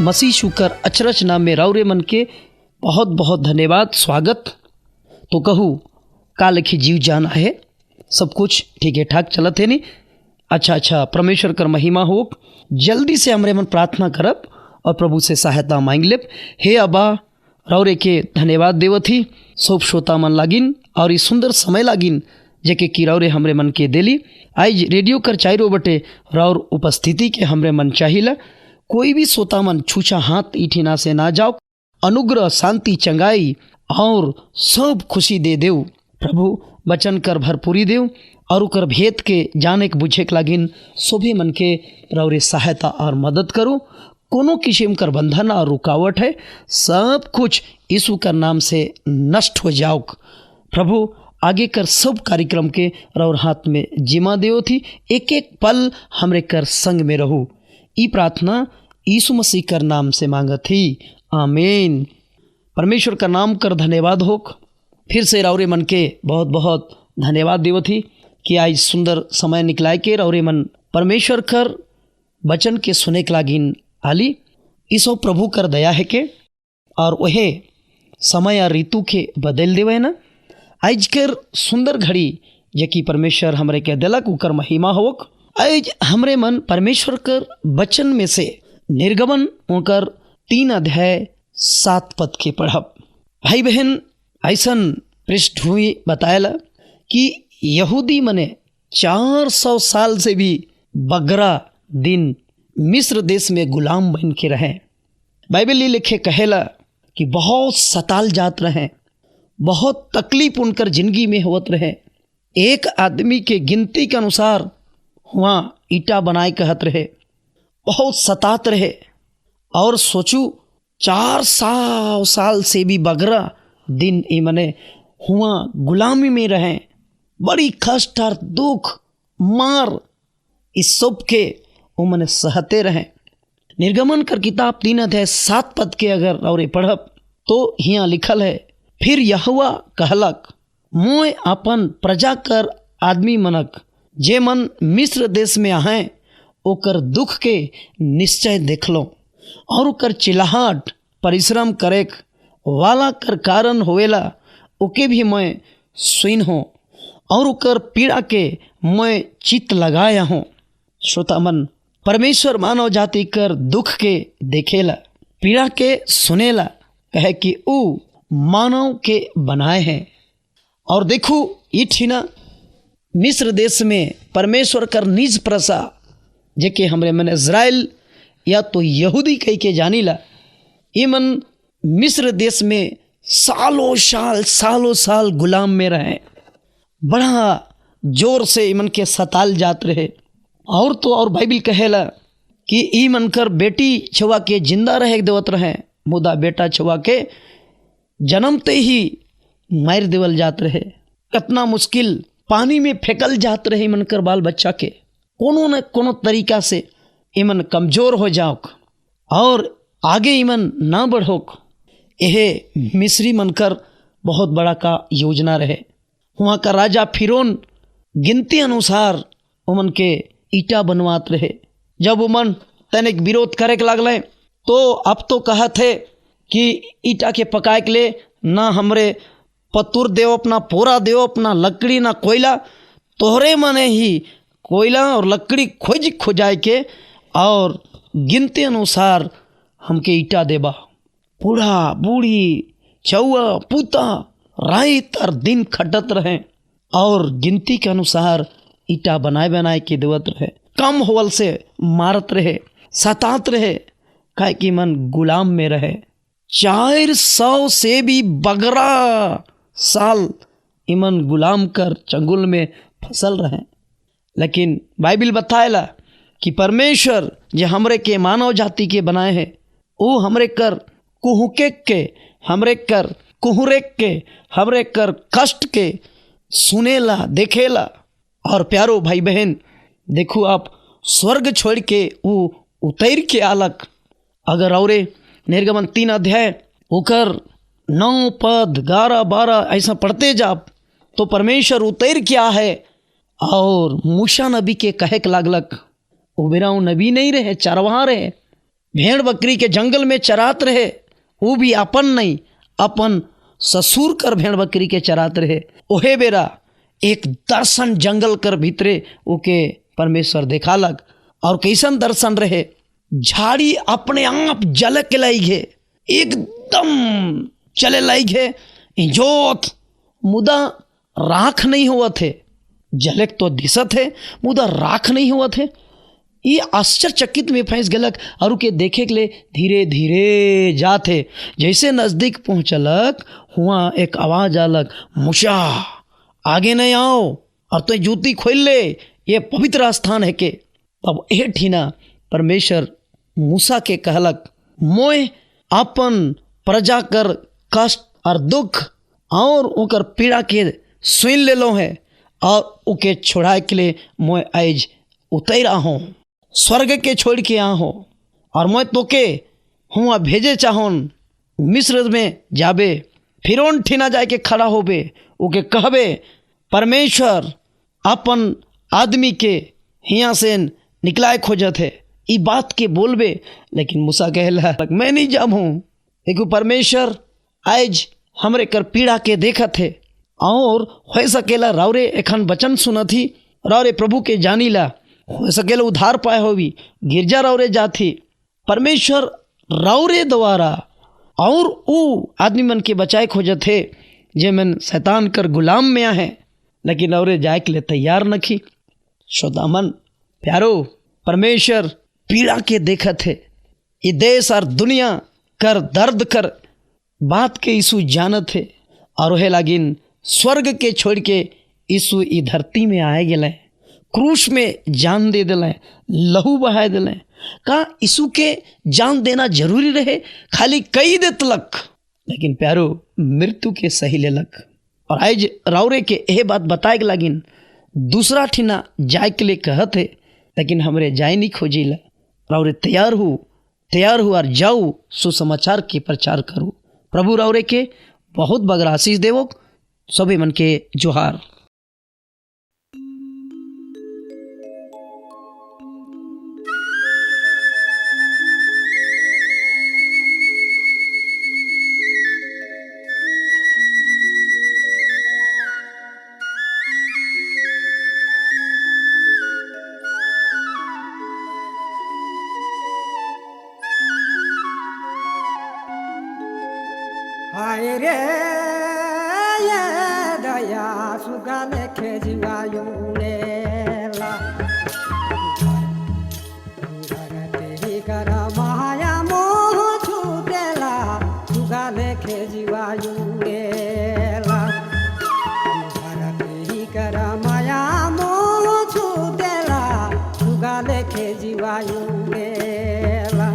मसीह शुकर अचरज नाम में राउरे मन के बहुत बहुत धन्यवाद स्वागत। तो कहूँ का लिखी जीव जाना है, सब कुछ ठीक है ठाक चलत है नी। अच्छा परमेश्वर कर महिमा हो। जल्दी से हमरे मन प्रार्थना करब और प्रभु से सहायता मांग लेब। हे अबा राउरे के धन्यवाद देवत ही सब श्रोता मन लागिन और ये सुंदर समय लागिन जेके कि राउरे हमरे मन के देली। आज रेडियो कर चाइरो बटे राउर उपस्थिति के हमरे मन चाहिला। कोई भी श्रोता मन छूछा हाथ ईठिना से ना जाओ। अनुग्रह शांति चंगाई और सब खुशी दे देव प्रभु। वचन कर भरपूरी देव और उकर भेद के जाने के बुझे के लागिन सभी मन के राउरे सहायता और मदद करो। कोनो किस्म कर बंधन और रुकावट है सब कुछ यीशु का नाम से नष्ट हो जाओ प्रभु। आगे कर सब कार्यक्रम के राउर हाथ में जिम्मा देव थी। एक एक पल हमरे कर संग में रहू। ई प्रार्थना यीशु मसीह कर नाम से मांगत थी, आमीन। परमेश्वर का नाम कर धन्यवाद हो। फिर से राउरे मन के बहुत बहुत धन्यवाद देव थी कि आज सुंदर समय निकलाए के राउरे मन परमेश्वर कर वचन के सुने के लागिन आली। इसो प्रभु कर दया है के और वह समय और ऋतु के बदल देवे ना। आज कर सुंदर घड़ी जे कि परमेश्वर हमरे के दिलक उकर महिमा होक। आज हमरे मन परमेश्वर कर वचन में से निर्गमन होकर 3 अध्याय 7 पद के पढ़ब। भाई बहन ऐसन पृष्ठभूमि बताएला कि यहूदी मने 400 साल से भी बगरा दिन मिस्र देश में गुलाम बन के रहे। बाइबल ये लिखे कहेला कि बहुत सताल जात रहे, बहुत तकलीफ उनकर जिंदगी में होत रहे। एक आदमी के गिनती के अनुसार वहाँ ईटा बनाए कहत रहे, बहुत सतात रहे। और सोचू 400 साल से भी बगरा दिन ये मने हुआ गुलामी में रहे। बड़ी कष्ट और दुख मार इस सब के वो मने सहते रहे। निर्गमन कर किताब 3 अध्याय 7 पद के अगर और पढ़ब तो यहाँ लिखल है, फिर यहोवा कहलक मोय अपन प्रजा कर आदमी मनक जे मन मिस्र देश में आए ओकर दुख के निश्चय देख लो और ओकर चिल्लाहट परिश्रम करे वाला कर कारण होवेला ओके भी मैं सुन हो और ओकर पीड़ा के मैं चित लगाया हूँ। श्रोता मन परमेश्वर मानव जाति कर दुख के देखेला, पीड़ा के सुनेला, कहे कि ऊ मानव के बनाए हैं। और देखो ये ठीना मिस्र देश में परमेश्वर कर निज प्रजा जेके हमरे मन इज़राइल या तो यहूदी कह के जानीला, ये मन मिस्र देश में सालों साल गुलाम में रहे। बड़ा जोर से इमन के सताल जात रहे। और तो और बाइबिल कहेला कि ई मन कर बेटी छुआ के जिंदा रहे देवत रहे, मुदा बेटा छुआ के जन्मते ही मार देवल जात रहे। कितना मुश्किल पानी में फेंकल जात रहे मन कर बाल बच्चा के। कोनो न कोनो तरीका से इमन कमजोर हो जाओक और आगे इमन ना बढ़ोक। यह मिस्री मनकर बहुत बड़ा का योजना रहे। वहाँ का राजा फिरौन गिनती अनुसार उमन के ईटा बनवात रहे। जब उमन तनिक विरोध करे के लगले तो अब तो कहत है कि ईटा के पकाए के लिए ना हमरे पतुर देव अपना पोरा देव अपना लकड़ी ना कोयला, तोहरे मने ही कोयला और लकड़ी खोजाए के और गिनती अनुसार हमके ईटा देबा। बूढ़ा बूढ़ी चौआ पूता रात और दिन खटत रहे और गिनती के अनुसार ईटा बनाए के देवत रहे। कम होवल से मारत रहे, सतात रहे, काहे कि मन गुलाम में रहे। 400 से भी बगरा साल इमन गुलाम कर चंगुल में फसल रहे। लेकिन बाइबिल बताएला कि परमेश्वर जो हमरे के मानव जाति के बनाए हैं वो हमरे कर कुहुके के, हमरे कर कुहरेक के, हमरे कर कष्ट के सुनेला देखेला। और प्यारो भाई बहन देखो आप स्वर्ग छोड़ के वो उतर के आलक। अगर औरे निर्गमन 3 अध्याय होकर 9 पद 11 12 ऐसा पढ़ते जाप तो परमेश्वर उतर क्या है और मूसा नबी के कहे के लागलक। वो बेरा नबी नहीं रहे, चरवाहा रहे। भेड़ बकरी के जंगल में चरात रहे, वो भी अपन नहीं, अपन ससुर कर भेड़ बकरी के चरात रहे। ओहे बेरा एक दर्शन जंगल कर भीतरे ओके परमेश्वर देखालक। और कैसन दर्शन रहे, झाड़ी अपने आप जल के लाई घे, एकदम चले लाई घे, जोत मुदा राख नहीं हुआ थे, जलक तो दिशत है मुदा राख नहीं हुआ थे। ये आश्चर्यचकित में फंस गलक और के देखे के लिए धीरे धीरे जाते। जैसे नजदीक पहुंचलक हुआ एक आवाज आलक, मूसा आगे नहीं आओ और तो जूती खोल ले, ये पवित्र स्थान है के। तब ए ठीना परमेश्वर मूसा के कहलक, मोय अपन प्रजा कर कष्ट और दुख और ओकर पीड़ा के सुन ले लो है और ओके छोड़ाए के लिए मैं आज उतर हूँ, स्वर्ग के छोड़ के आ हूँ और मैं तोके हुआ भेजे चाहूँ मिस्र में जाबे। फिरौन ठीना जाए के खड़ा होबे, ओके कहबे परमेश्वर अपन आदमी के हिया से निकलाए खोजत है, ई बात के बोलबे। लेकिन मूसा कहला मैं नहीं जाऊँ, एक परमेश्वर आज हमरे कर पीड़ा के देखत है और हो सकेला रावरे एखन वचन सुनथी, रावरे प्रभु के जानीला, हो सकेला उधार पाए होवी, गिरजा रावरे जाथी। परमेश्वर रावरे द्वारा और वो आदमी मन के बचाए खोजत है जे मन शैतान कर गुलाम में है, लेकिन रावरे जाए के लिए तैयार नखी। श्रोतामन प्यारो, परमेश्वर पीड़ा के देखत है, ये देश और दुनिया कर दर्द कर बात के यीशु जानत है और वह लागिन स्वर्ग के छोड़ के यीशु ई धरती में आए गए, क्रूस में जान दे दिले, लहू बहाए दिले। का यीशु के जान देना जरूरी रहे, खाली कई देतलक, लेकिन प्यारो मृत्यु के सही लेलक। और आज रावरे के यह बात बताए के लागिन दूसरा ठीना जाए के लिए कहत है, लेकिन हमरे जाए नहीं खोजिला। रावरे तैयार हो और जाऊ सुसमाचार के प्रचार करूँ। प्रभु रावरे के बहुत बगर आशीष देवो। सभी मन के जोहार। हाय रे ये दया सुगाल खेजिवायु नेला धरते ही कर माया मोह छूटेला सुगाल खेजिवायु नेला धरते ही कर माया मोह छूटेला सुगाल खेजिवायु नेला।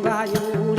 જીવાયું